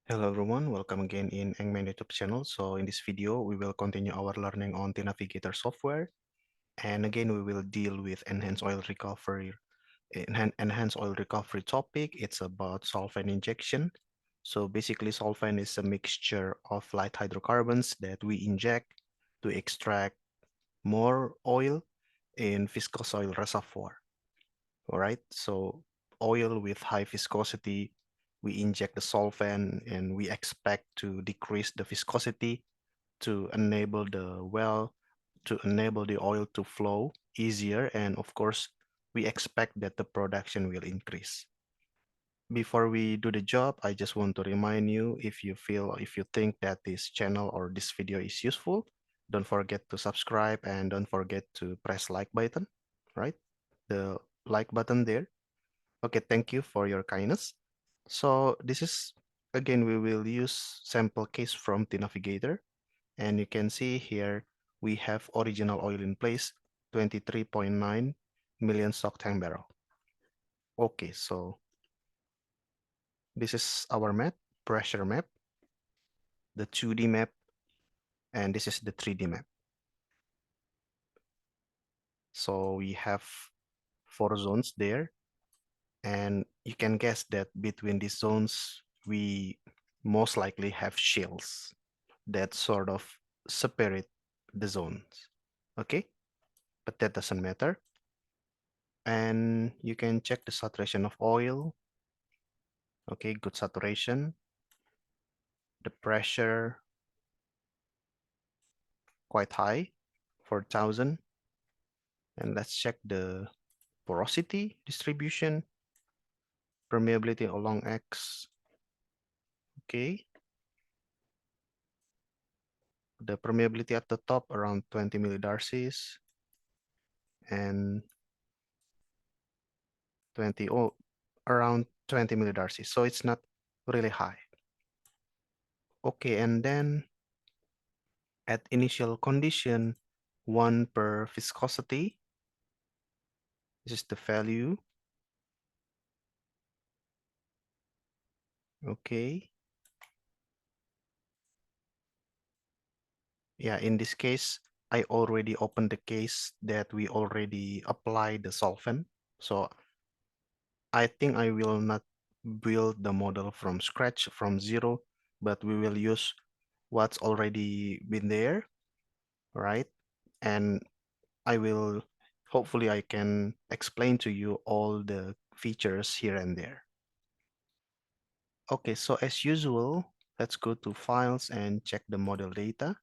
Hello everyone, welcome again in Eng-Man YouTube channel. So in this video, we will continue our learning on tNavigator software. And again, we will deal with enhanced oil recovery topic. It's about solvent injection. So basically solvent is a mixture of light hydrocarbons that we inject to extract more oil in viscous oil reservoir. All right, so oil with high viscosity, we inject the solvent and we expect to decrease the viscosity to enable the oil to flow easier. And of course, we expect that the production will increase. Before we do the job, I just want to remind you, if you think that this channel or this video is useful, don't forget to subscribe and don't forget to press like button, right? The like button there. Okay, thank you for your kindness. So this is, again, we will use sample case from tNavigator. And you can see here, we have original oil in place, 23.9 million stock tank barrel. Okay, so this is our map, pressure map, the 2D map, and this is the 3D map. So we have 4 zones there. And you can guess that between these zones, we most likely have shales that sort of separate the zones. Okay, but that doesn't matter. And you can check the saturation of oil. Okay, good saturation. The pressure quite high, 4,000. And let's check the porosity distribution, permeability along X. Okay, the permeability at the top around 20 millidarcies and around 20 millidarcies. So it's not really high. Okay, and then at initial condition, 1 per viscosity. This is the value. Okay. Yeah, in this case, I already opened the case that we already applied the solvent. So I think I will not build the model from scratch, from zero, but we will use what's already been there, right? And hopefully I can explain to you all the features here and there. Okay, so as usual, let's go to files and check the model data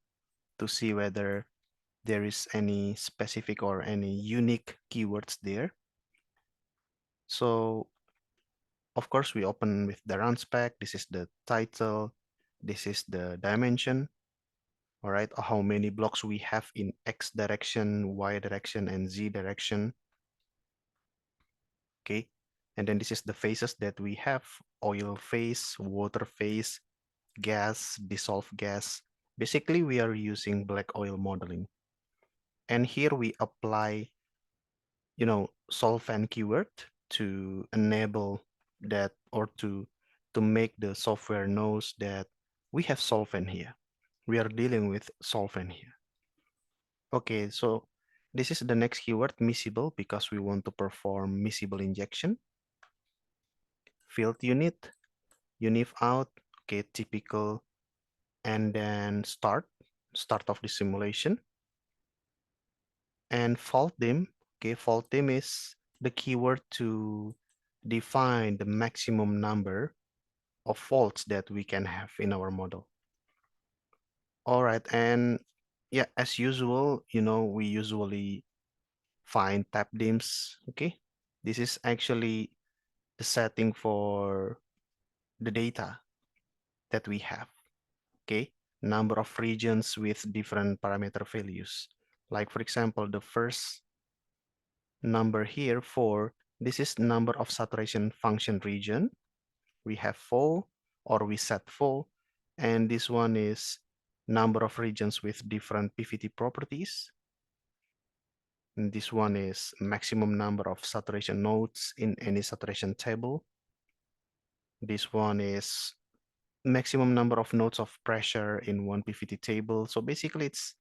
to see whether there is any specific or any unique keywords there. So of course, we open with the run spec. This is the title. This is the dimension. All right, how many blocks we have in X direction, Y direction, and Z direction. Okay, and then this is the phases that we have: oil phase, water phase, gas, dissolved gas. Basically, we are using black oil modeling. And here we apply, solvent keyword to enable that, or to make the software knows that we have solvent here. We are dealing with solvent here. Okay, so this is the next keyword, miscible, because we want to perform miscible injection. Field unit, unif out, okay, typical, and then start of the simulation. And fault dim, okay, fault dim is the keyword to define the maximum number of faults that we can have in our model. All right, and yeah, as usual, we usually find tap dims, okay? This is actually the setting for the data that we have, okay? Number of regions with different parameter values. Like for example, the first number here, 4, this is number of saturation function region. We have 4, or we set 4, and this one is number of regions with different PVT properties. And this one is maximum number of saturation nodes in any saturation table. This one is maximum number of nodes of pressure in one PVT table. So basically it's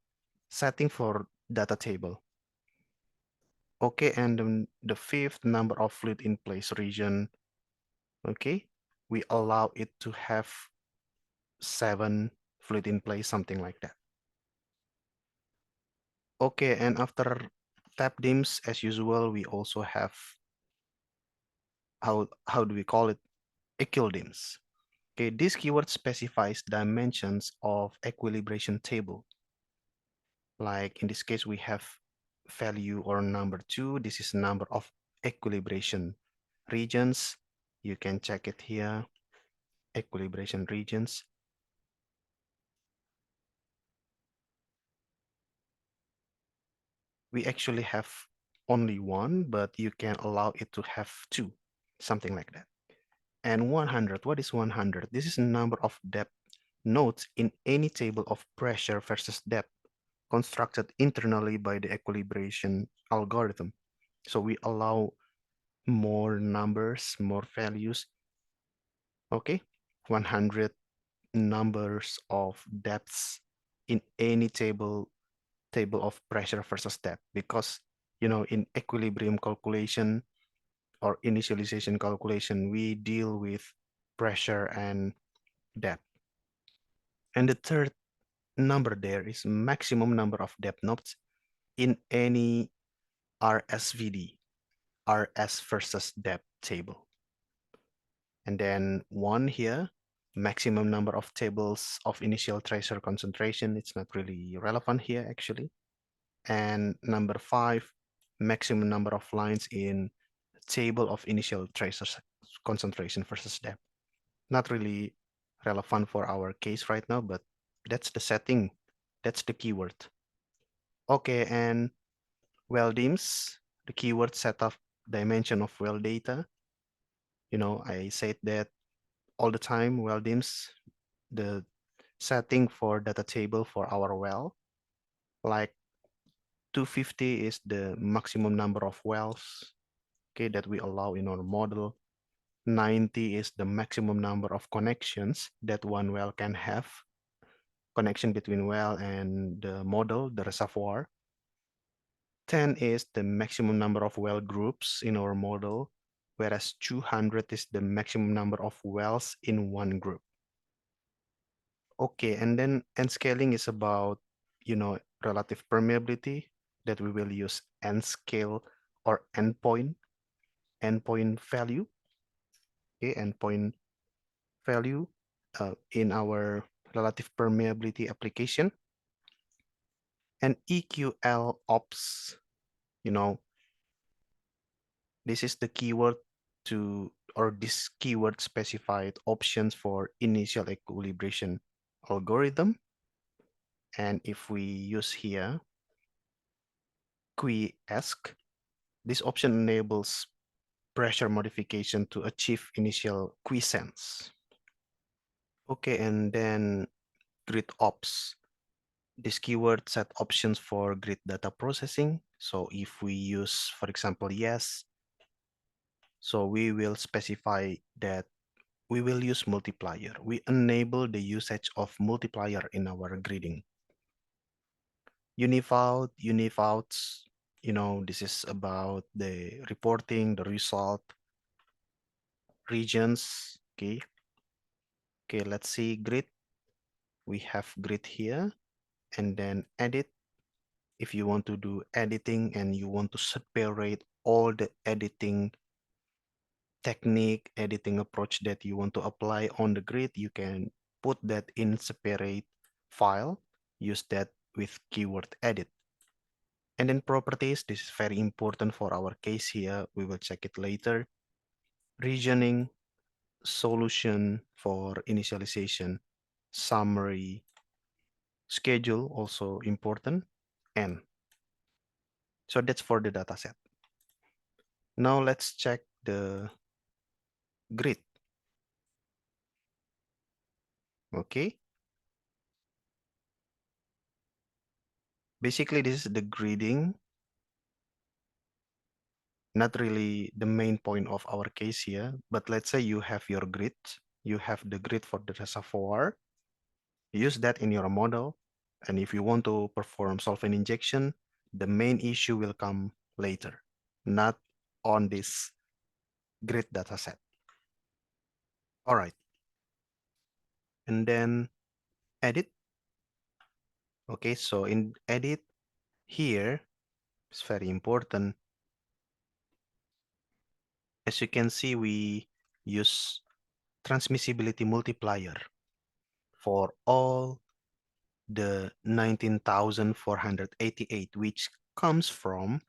setting for data table. Okay, and then the fifth, number of fluid in place region. Okay, we allow it to have 7 fluid in place, something like that. Okay, and after tab dims, as usual, we also have, how do we call it? Equilidims. Okay, this keyword specifies dimensions of equilibration table. Like in this case, we have value or number 2. This is number of equilibration regions. You can check it here, equilibration regions. We actually have only one, but you can allow it to have 2, something like that. And 100, what is 100? This is the number of depth nodes in any table of pressure versus depth constructed internally by the equilibration algorithm. So we allow more numbers, more values. Okay, 100 numbers of depths in any table of pressure versus depth, because in equilibrium calculation or initialization calculation, we deal with pressure and depth. And the third number there is maximum number of depth nodes in any RSVD, RS versus depth table. And then 1 here, maximum number of tables of initial tracer concentration. It's not really relevant here actually. And number 5, maximum number of lines in table of initial tracer concentration versus depth. Not really relevant for our case right now, but that's the setting. That's the keyword. Okay, and well dims, the keyword setup dimension of well data. I said that all the time, well dims, the setting for data table for our well, like 250 is the maximum number of wells, okay, that we allow in our model. 90 is the maximum number of connections that one well can have, connection between well and the model, the reservoir. 10 is the maximum number of well groups in our model, whereas 200 is the maximum number of wells in one group. Okay, and then end scaling is about, relative permeability that we will use end scale or endpoint value, okay, endpoint value in our relative permeability application. And EQL ops, you know, this is the keyword or this keyword specified options for initial equilibration algorithm. And if we use here quiesce, this option enables pressure modification to achieve initial quiescence. Okay, and then grid ops. This keyword set options for grid data processing. So if we use, for example, yes, so we will specify that we will use multiplier. We enable the usage of multiplier in our gridding. Univouts, this is about the reporting, the result, regions, okay. Okay, let's see grid. We have grid here, and then edit. If you want to do editing and you want to separate all the editing technique, editing approach that you want to apply on the grid, you can put that in separate file, use that with keyword edit. And then properties, this is very important for our case here. We will check it later. Regioning, solution for initialization, summary, schedule, also important, and so that's for the dataset. Now let's check the grid. Okay. Basically, this is the gridding, not really the main point of our case here, but let's say you have your grid. you have the grid for the reservoir. Use that in your model. And if you want to perform solvent injection, the main issue will come later, not on this grid dataset. All right. And then edit. Okay, so in edit here, it's very important. As you can see, we use transmissibility multiplier for all the 19,488, which comes from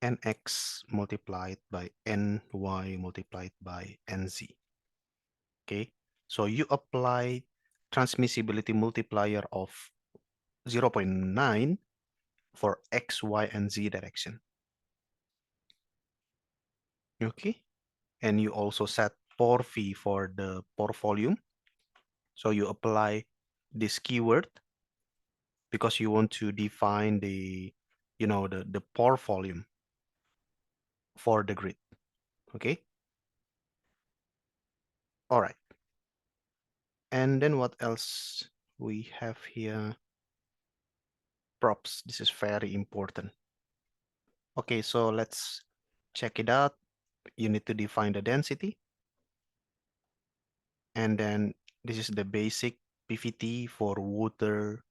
nx multiplied by ny multiplied by nz. Okay, so you apply transmissibility multiplier of 0.9 for x, y, and z direction. Okay, and you also set pore fee for the pore volume. So you apply this keyword because you want to define the, the pore volume for the grid. Okay. All right. And then what else we have here? Props. This is very important. Okay, so let's check it out. You need to define the density. And then this is the basic PVT for water,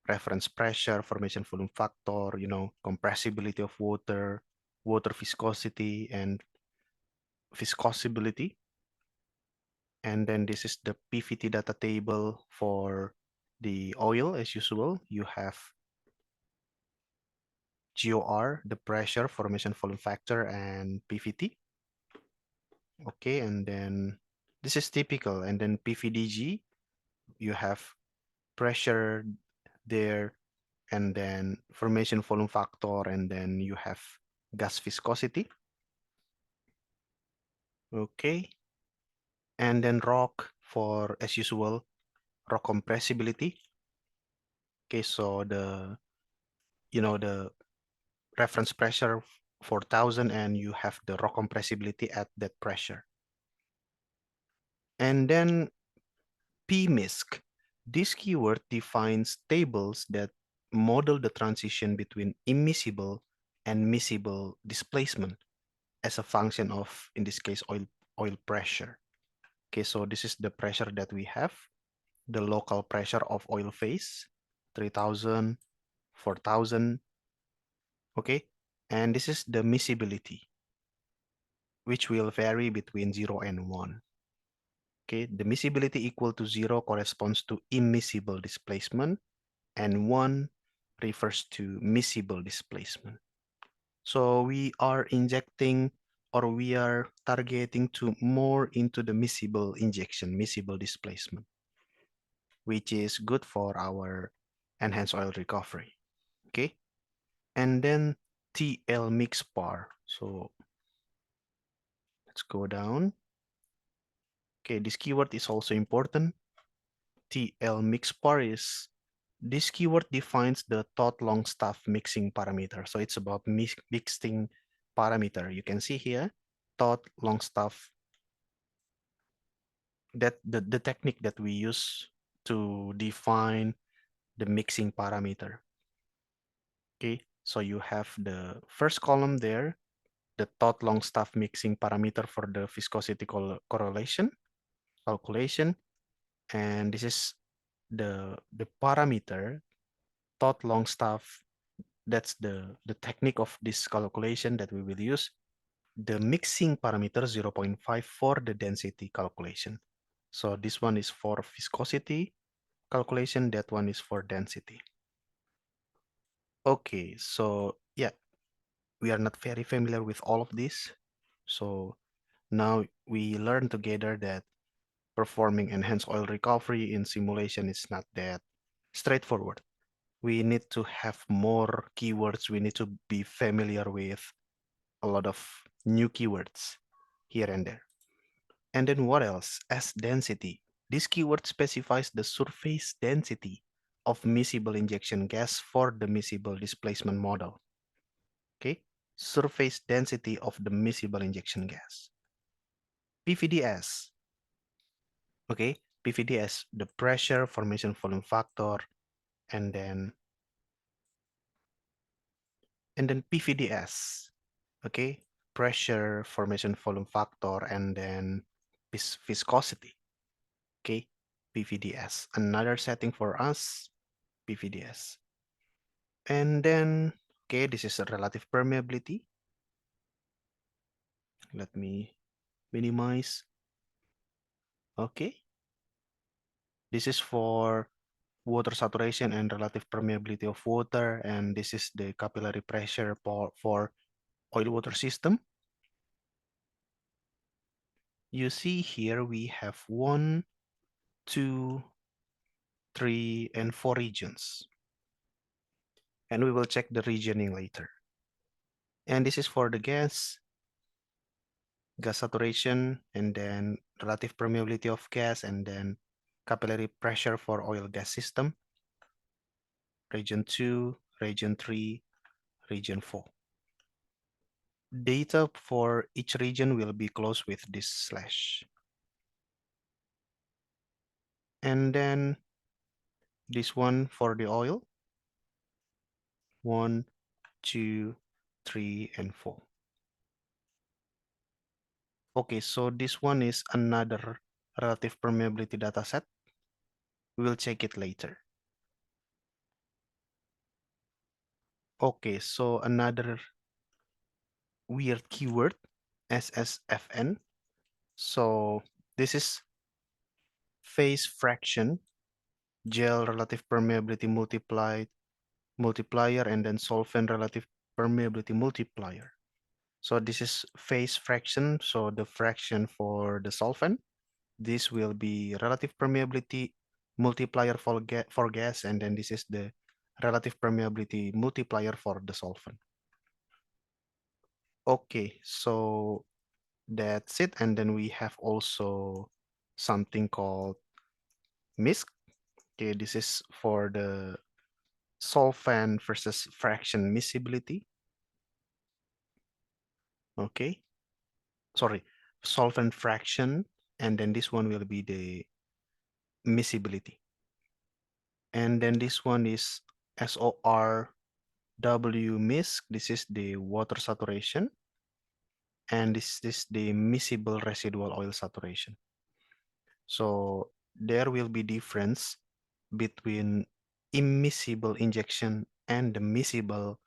reference pressure, formation volume factor, compressibility of water, water viscosity, and viscosity. And then this is the PVT data table for the oil as usual. You have GOR, the pressure, formation volume factor, and PVT. Okay, and then this is typical. And then PVDG, you have pressure there, and then formation volume factor, and then you have gas viscosity. Okay, and then rock for, as usual, rock compressibility. Okay, so the reference pressure 4,000, and you have the rock compressibility at that pressure. And then PMISC. This keyword defines tables that model the transition between immiscible and miscible displacement as a function of, in this case, oil pressure. Okay, so this is the pressure that we have, the local pressure of oil phase, 3,000, 4,000. Okay, and this is the miscibility, which will vary between 0 and 1. Okay, the miscibility equal to 0 corresponds to immiscible displacement, and 1 refers to miscible displacement. So we are injecting, or we are targeting to more into the miscible injection, miscible displacement, which is good for our enhanced oil recovery. Okay, and then TL mix par. So let's go down. Okay, this keyword is also important. TL mix par is, this keyword defines the Todd-Longstaff mixing parameter. So it's about mixing parameter. You can see here, Todd-Longstaff, that the technique that we use to define the mixing parameter. Okay, so you have the first column there, the Todd-Longstaff mixing parameter for the viscosity correlation calculation, and this is the parameter Todd-Longstaff. That's the technique of this calculation that we will use. The mixing parameter 0.5 for the density calculation. So this one is for viscosity calculation, that one is for density. Okay, so yeah, we are not very familiar with all of this. So now we learn together that performing enhanced oil recovery in simulation is not that straightforward. We need to have more keywords. We need to be familiar with a lot of new keywords here and there. And then what else? S density. This keyword specifies the surface density of miscible injection gas for the miscible displacement model. Okay, surface density of the miscible injection gas. PVDS. Okay, PVDS, the pressure formation volume factor, and then PVDS. Okay, pressure formation volume factor, and then viscosity. Okay, PVDS. Another setting for us, PVDS. And then, okay, this is a relative permeability. Let me minimize. Okay, this is for water saturation and relative permeability of water, and this is the capillary pressure for oil water system. You see here we have 1, 2, 3, and 4 regions. And we will check the regioning later. And this is for the gas saturation, and then relative permeability of gas, and then capillary pressure for oil gas system. Region 2, region 3, region 4. Data for each region will be closed with this slash. And then this one for the oil. 1, 2, 3, and 4. Okay, so this one is another relative permeability dataset. We will check it later. Okay, so another weird keyword, SSFN. So this is phase fraction, gel relative permeability multiplier, and then solvent relative permeability multiplier. So this is phase fraction, so the fraction for the solvent. This will be relative permeability multiplier for gas, and then this is the relative permeability multiplier for the solvent. Okay, so that's it. And then we have also something called MISC. Okay, this is for the solvent versus fraction miscibility. Okay, sorry, solvent fraction, and then this one will be the miscibility. And then this one is SORW MISC. This is the water saturation, and this is the miscible residual oil saturation. So there will be difference between immiscible injection and the miscible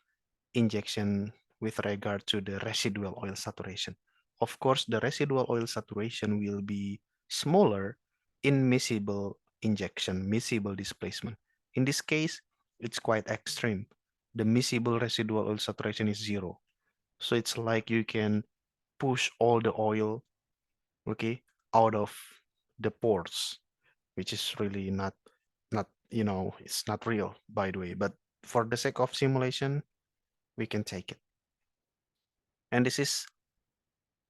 injection with regard to the residual oil saturation. Of course, the residual oil saturation will be smaller in miscible injection, miscible displacement. In this case, it's quite extreme. The miscible residual oil saturation is 0. So it's like you can push all the oil, okay, out of the pores, which is really not, it's not real, by the way. But for the sake of simulation, we can take it. And this is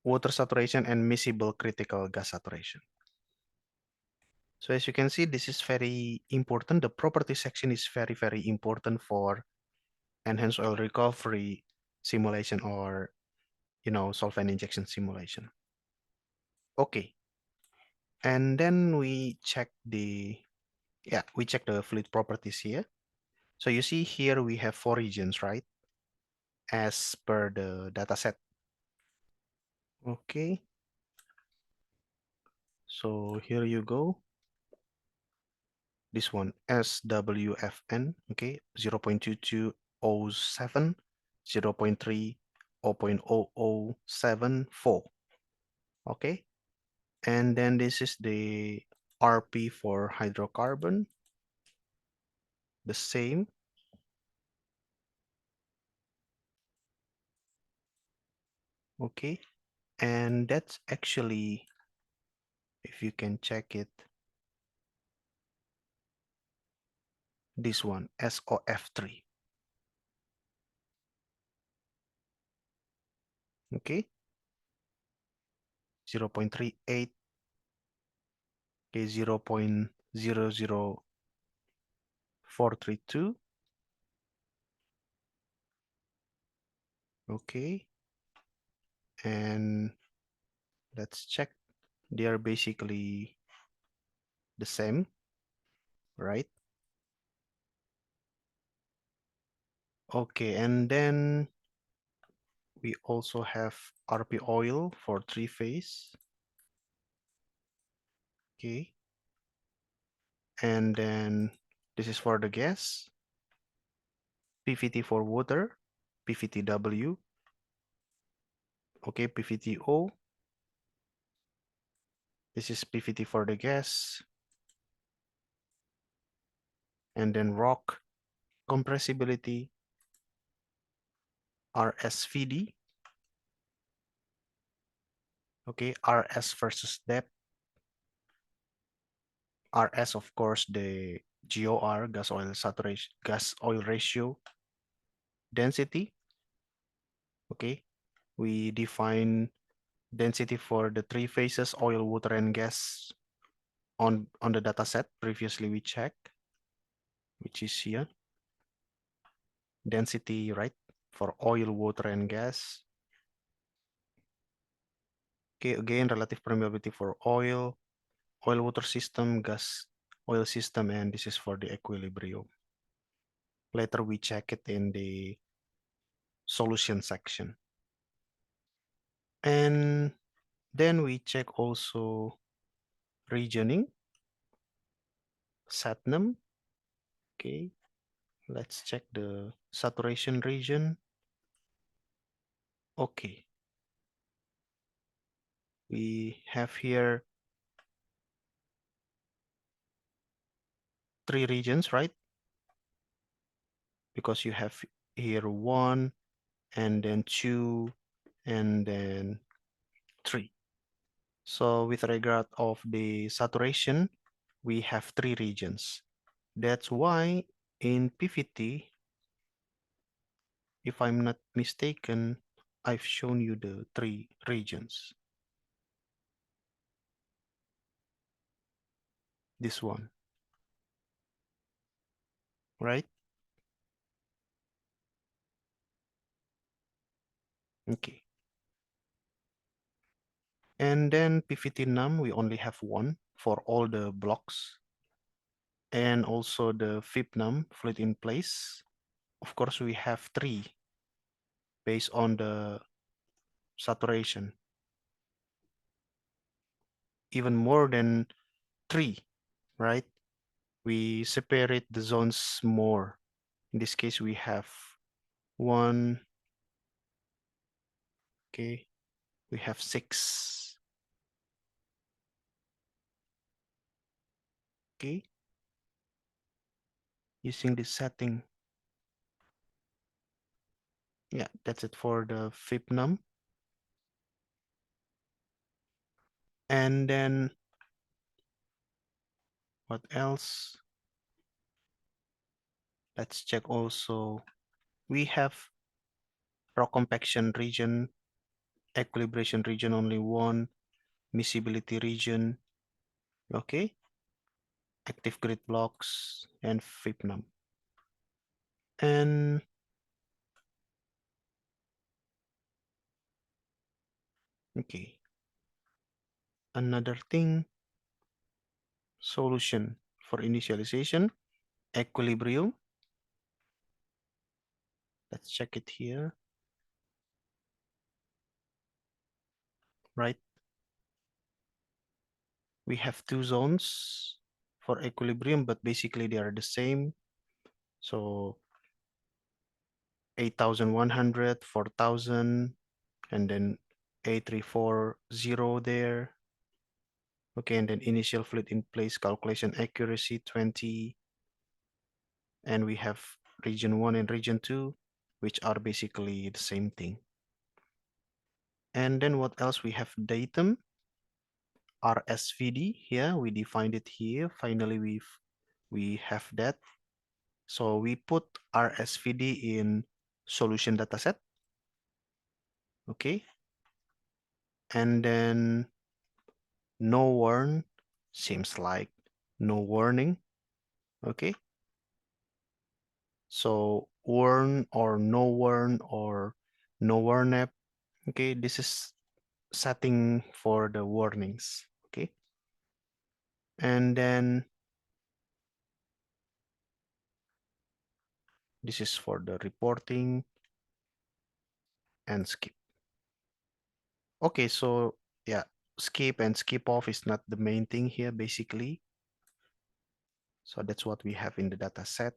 water saturation and miscible critical gas saturation. So as you can see, this is very important. The property section is very, very important for enhanced oil recovery simulation, or, solvent injection simulation. Okay. And then we check we check the fluid properties here. So you see here we have 4 regions, right? As per the dataset. Okay. So here you go. This one, SWFN, okay, 0.2207, 0.3, 0.0074, okay? And then this is the RP for hydrocarbon, the same. Okay, and that's actually, if you can check it, this one, SOF3. Okay, 0.38, okay, 0.00432. Okay, and let's check They are basically the same, right? Okay, and then we also have RP oil for three phase. Okay, and then this is for the gas, PVT for water, PVTW, okay, PVTO. This is PVT for the gas, and then rock compressibility, RSVD, okay, RS versus depth, RS of course the GOR, gas oil saturation, gas oil ratio, density, okay. We define density for the three phases, oil, water, and gas on the data set previously we checked, which is here. Density, right, for oil, water, and gas. Okay, again, relative permeability for oil, water system, gas, oil system, and this is for the equilibrium. Later we check it in the solution section. And then we check also regioning, satnum. Okay, let's check the saturation region. Okay, we have here three regions, right? Because you have here one, and then two, and then three. So with regard of the saturation, we have three regions. That's why in PVT, if I'm not mistaken, I've shown you the three regions. This one, right? Okay. And then PVT num, we only have one for all the blocks. And also the FIP num, fluid in place. Of course, we have three based on the saturation. Even more than three, right? We separate the zones more. In this case, we have one, okay, we have six, okay, using this setting. Yeah, that's it for the FIP num. And then what else? Let's check also. We have rock compaction region, equilibration region only one, miscibility region, okay, active grid blocks, and FIP num. And okay, another thing, solution for initialization, equilibrium. Let's check it here, right? We have two zones for equilibrium, but basically they are the same. So 8,100, 4,000, and then 8340 there. Okay, and then initial fluid in place calculation accuracy 20. And we have region 1 and region 2, which are basically the same thing. And then what else? We have datum, RSVD here. We defined it here. Finally, we have that. So we put RSVD in solution dataset. Okay. And then no warn seems like no warning. Okay. So warn or no warn app. Okay, this is setting for the warnings. And then this is for the reporting and skip. Okay, so yeah, skip and skip off is not the main thing here basically. So that's what we have in the data set.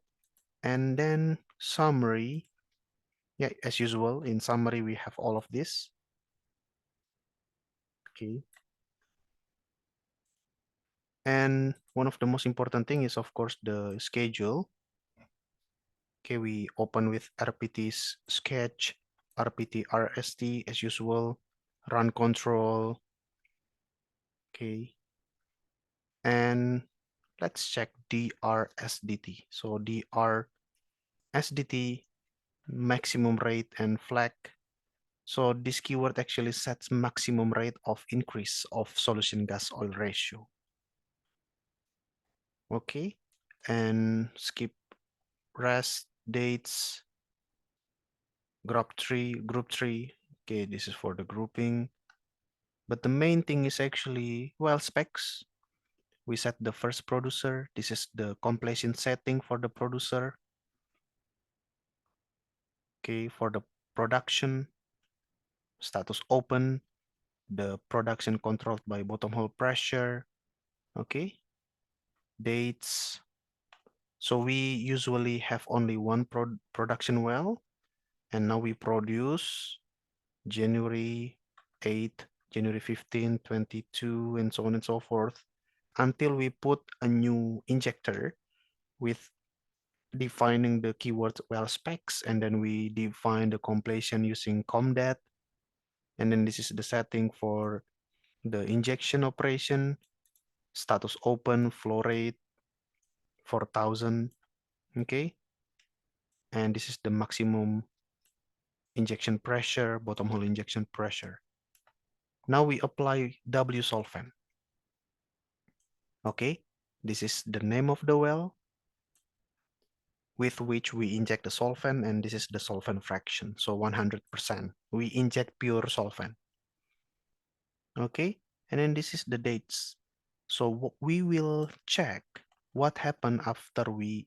And then summary. Yeah, as usual, in summary, we have all of this. Okay. And one of the most important thing is, of course, the schedule. Okay, we open with RPT's sketch, RPT RST as usual, run control. Okay. And let's check DRSDT. So DRSDT, maximum rate and flag. So this keyword actually sets maximum rate of increase of solution gas oil ratio. Okay. And skip rest dates, group three. Okay, this is for the grouping. But the main thing is actually, well, specs. We set the first producer. This is the completion setting for the producer. Okay, for the production, status open, the production controlled by bottom hole pressure. Okay, dates. So we usually have only one production well, and now we produce January 8, January 15, 22, and so on and so forth, until we put a new injector with defining the keyword well specs, and then we define the completion using comdat, and then this is the setting for the injection operation, status open, flow rate 4000, okay, and this is the maximum injection pressure, bottom hole injection pressure. Now we apply W solvent. Okay, this is the name of the well with which we inject the solvent, and this is the solvent fraction, so 100%. We inject pure solvent. Okay, and then this is the dates. So we will check what happened after we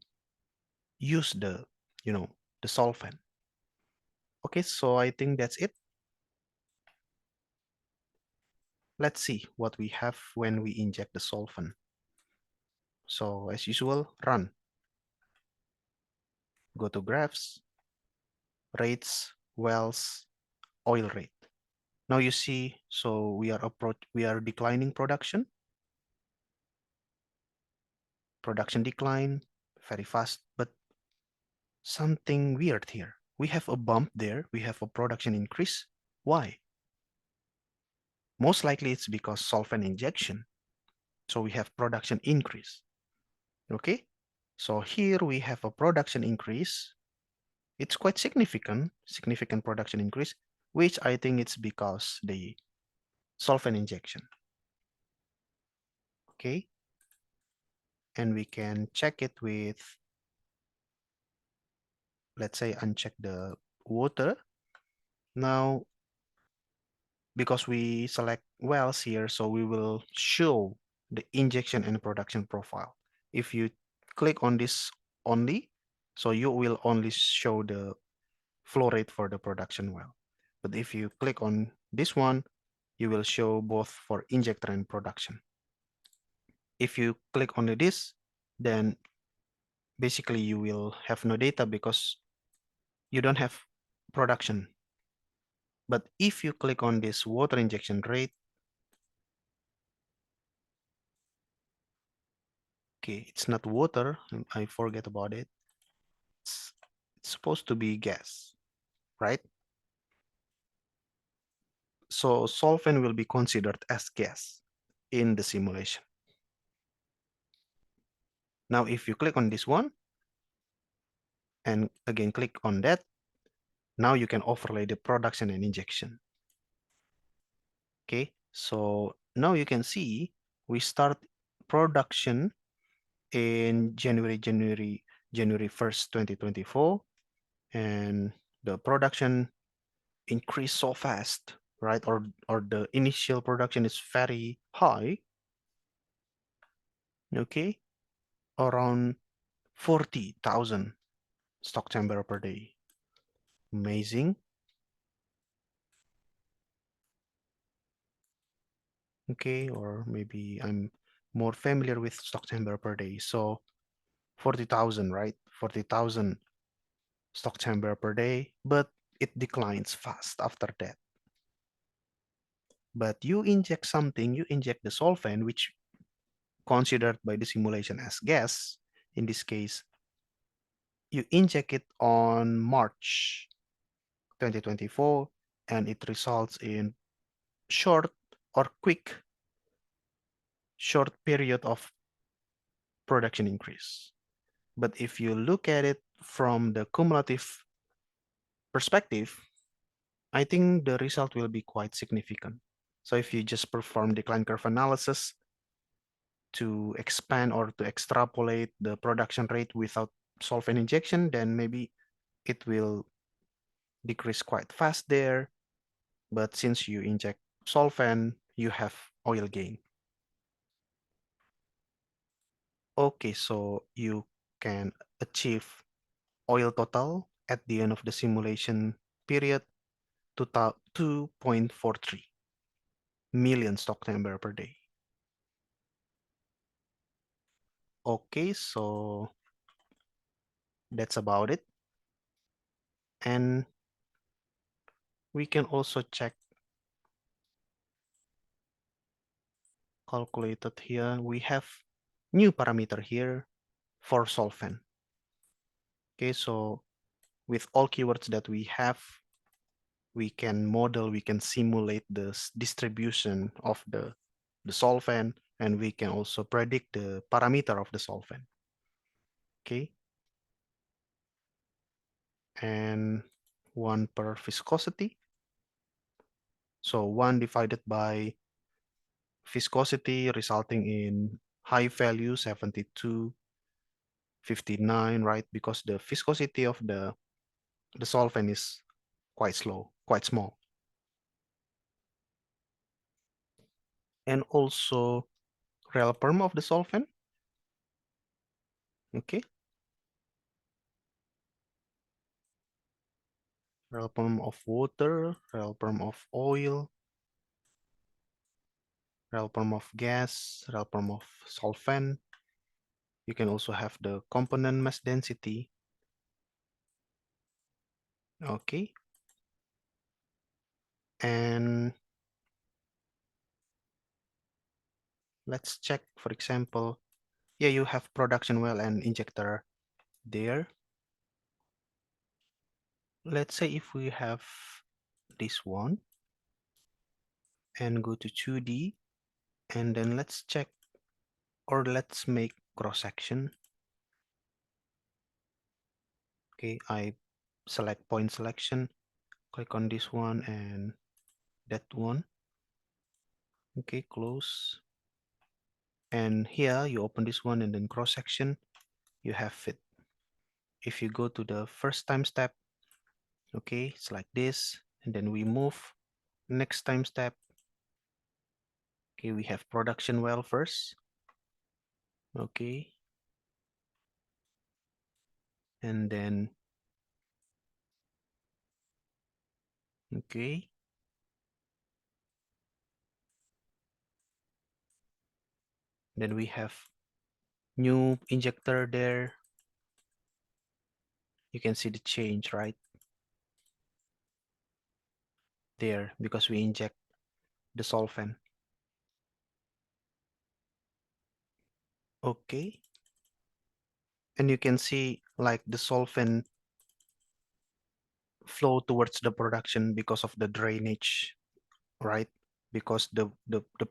use the solvent. Okay, so I think that's it. Let's see what we have when we inject the solvent. So as usual, run. Go to graphs, rates, wells, oil rate. Now you see, so we are declining production. Production decline very fast, but something weird here. We have a bump there. We have a production increase. Why? Most likely it's because solvent injection. So we have production increase. Okay. So here we have a production increase. It's quite significant production increase, which I think it's because the solvent injection. Okay. And we can check it with, let's say, uncheck the water. Now, because we select wells here, so we will show the injection and production profile. If you click on this only, so you will only show the flow rate for the production well. But if you click on this one, you will show both for injector and production. If you click on this, then basically you will have no data because you don't have production. But if you click on this water injection rate, okay, it's not water, I forget about it. It's supposed to be gas, right? So solvent will be considered as gas in the simulation. Now, if you click on this one, and again click on that, now you can overlay the production and injection. Okay, so now you can see we start production in January 1st, 2024, and the production increased so fast, right? Or the initial production is very high. Okay, around 40,000 stock chamber per day. Amazing. Okay, or maybe I'm more familiar with stock chamber per day. So 40,000, right? 40,000 stock chamber per day, but it declines fast after that. But you inject something, you inject the solvent, which considered by the simulation as gas. In this case, you inject it on March 2024, and it results in short or quick short period of production increase. But if you look at it from the cumulative perspective, I think the result will be quite significant. So if you just perform decline curve analysis to expand or to extrapolate the production rate without solvent injection, then maybe it will decrease quite fast there. But since you inject solvent, you have oil gain. Okay, so you can achieve oil total at the end of the simulation period to 2.43 million stock chamber per day. Okay, so that's about it. And we can also check calculated here. We have new parameter here for solvent. Okay, so with all keywords that we have, we can model, we can simulate the distribution of the solvent, and we can also predict the parameter of the solvent. Okay, and 1 per viscosity. So 1 divided by viscosity resulting in high value 72, 59, right? Because the viscosity of the solvent is quite slow, quite small. And also real perm of the solvent. Okay. Real perm of water, real perm of oil, real perm of gas, real perm of solvent. You can also have the component mass density. Okay. And let's check, for example, yeah, you have production well and injector there. Let's say if we have this one and go to 2D, and then let's check, or let's make cross section. Okay, I select point selection, click on this one and that one. Okay, close. And here you open this one and then cross section, you have it. If you go to the first time step, okay, it's like this, and then we move next time step. Okay, we have production well first. Okay, and then okay, then we have new injector there. You can see the change right there because we inject the solvent. Okay, and you can see like the solvent flow towards the production because of the drainage, right? Because the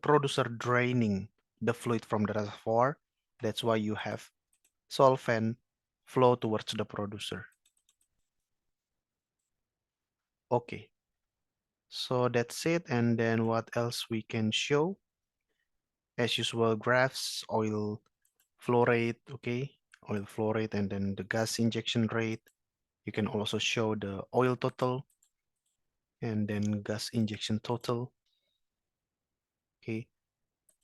producer draining the fluid from the reservoir. That's why you have solvent flow towards the producer. Okay, so that's it. And then what else we can show? As usual, graphs, oil flow rate, okay, oil flow rate, and then the gas injection rate. You can also show the oil total and then gas injection total. Okay,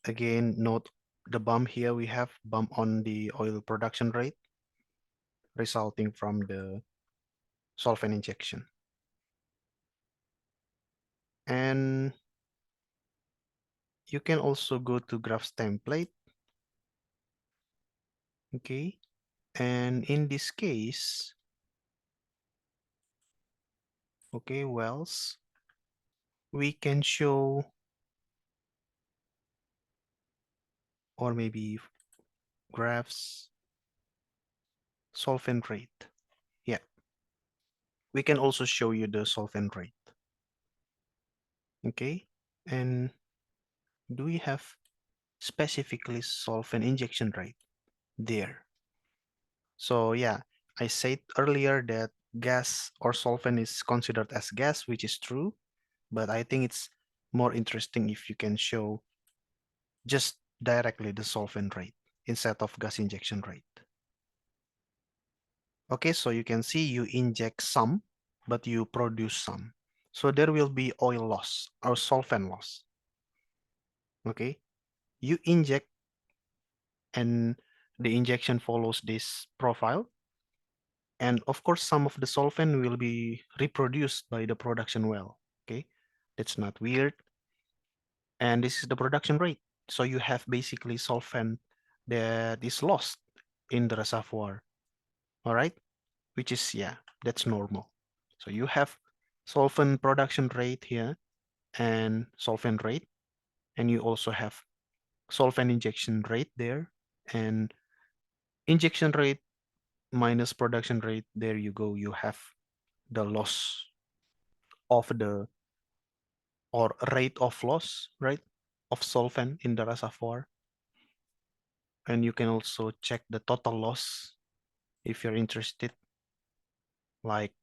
again, note the bump here, we have bump on the oil production rate resulting from the solvent injection. And you can also go to graphs template. Okay. And in this case, okay, wells, we can show, or maybe graphs, solvent rate. Yeah, we can also show you the solvent rate. Okay. And do we have specifically solvent injection rate there? So yeah, I said earlier that gas or solvent is considered as gas, which is true, but I think it's more interesting if you can show just directly the solvent rate instead of gas injection rate. Okay, so you can see you inject some, but you produce some. So there will be oil loss or solvent loss. Okay, you inject and the injection follows this profile. And of course, some of the solvent will be reproduced by the production well. Okay, that's not weird. And this is the production rate. So you have basically solvent that is lost in the reservoir. All right, which is, yeah, that's normal. So you have solvent production rate here and solvent rate, and you also have solvent injection rate there, and injection rate minus production rate. There you go. You have the loss of the, or rate of loss, right, of solvent in the reservoir. And you can also check the total loss if you're interested, like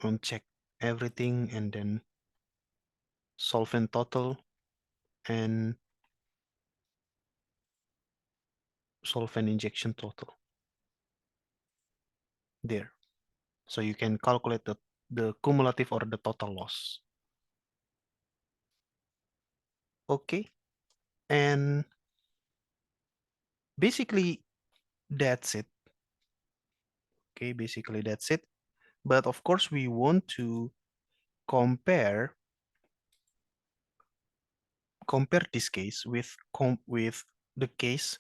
uncheck everything and then solvent total and solvent injection total there. So you can calculate the cumulative or the total loss. Okay. And basically that's it. Okay, basically that's it. But of course we want to compare this case with with the case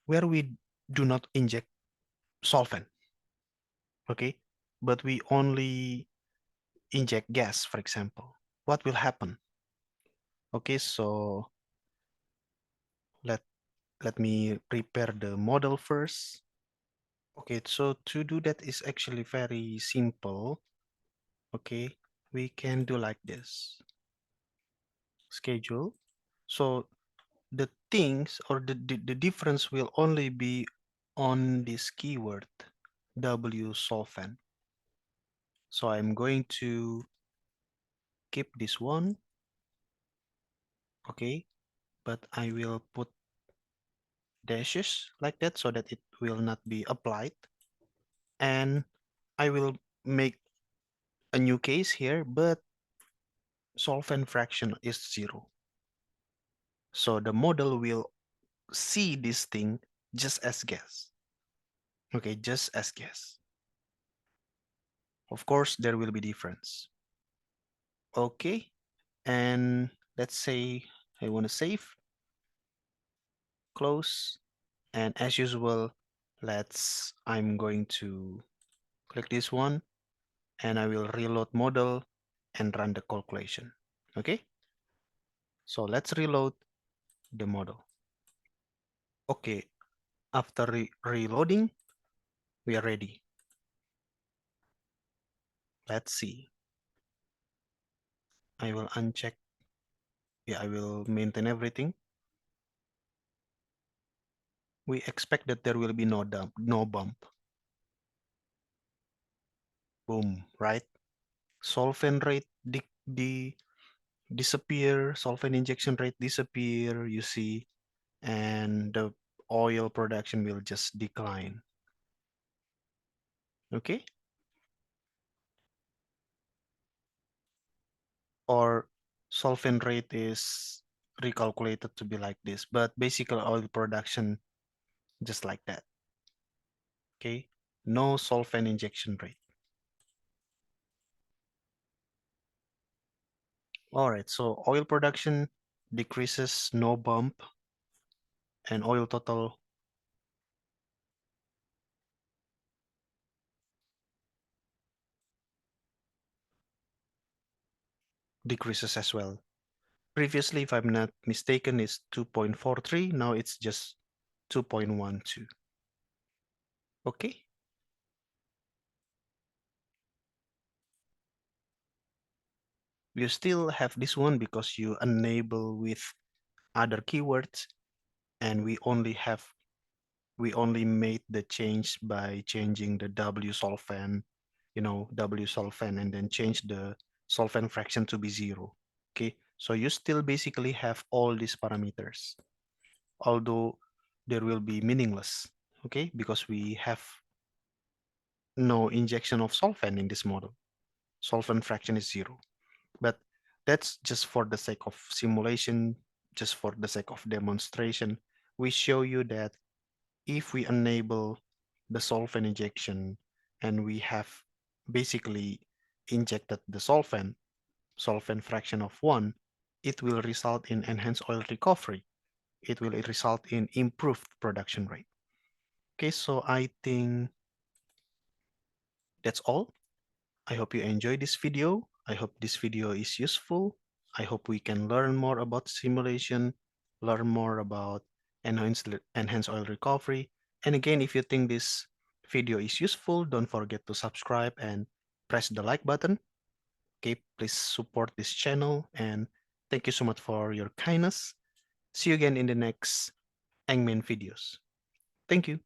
where we do not inject solvent, okay, but we only inject gas, for example. What will happen? Okay, so let me prepare the model first. Okay, so to do that is actually very simple. Okay, we can do like this. Schedule. So the things or the difference will only be on this keyword W solvent. So I'm going to keep this one, okay, but I will put dashes like that so that it will not be applied. And I will make a new case here, but solvent fraction is 0. So the model will see this thing just as gas. Okay, just as gas. Of course, there will be difference. Okay, and let's say I want to save, close, and as usual, I'm going to click this one and I will reload model and run the calculation. Okay, so let's reload the model. Okay, after reloading, we are ready. Let's see. I will uncheck. Yeah, I will maintain everything. We expect that there will be no dump, no bump. Boom, right? Solvent rate disappear, solvent injection rate disappear, you see, and the oil production will just decline. Okay? Or solvent rate is recalculated to be like this, but basically oil production just like that. Okay, no solvent injection rate. All right, so oil production decreases, no bump, and oil total decreases as well. Previously, if I'm not mistaken, is 2.43. Now it's just 2.12. Okay, you still have this one because you enable with other keywords, and we only made the change by changing the W solvent, W solvent, and then change the solvent fraction to be 0. Okay, so you still basically have all these parameters, although there will be meaningless, okay, because we have no injection of solvent in this model. Solvent fraction is 0. But that's just for the sake of simulation, just for the sake of demonstration. We show you that if we enable the solvent injection and we have basically injected the solvent fraction of 1, it will result in enhanced oil recovery. It will result in improved production rate. Okay, so I think that's all. I hope you enjoyed this video. I hope this video is useful. I hope we can learn more about simulation, learn more about enhanced oil recovery. And again, if you think this video is useful, don't forget to subscribe and press the like button. Okay, please support this channel and thank you so much for your kindness. See you again in the next Eng-Man videos. Thank you.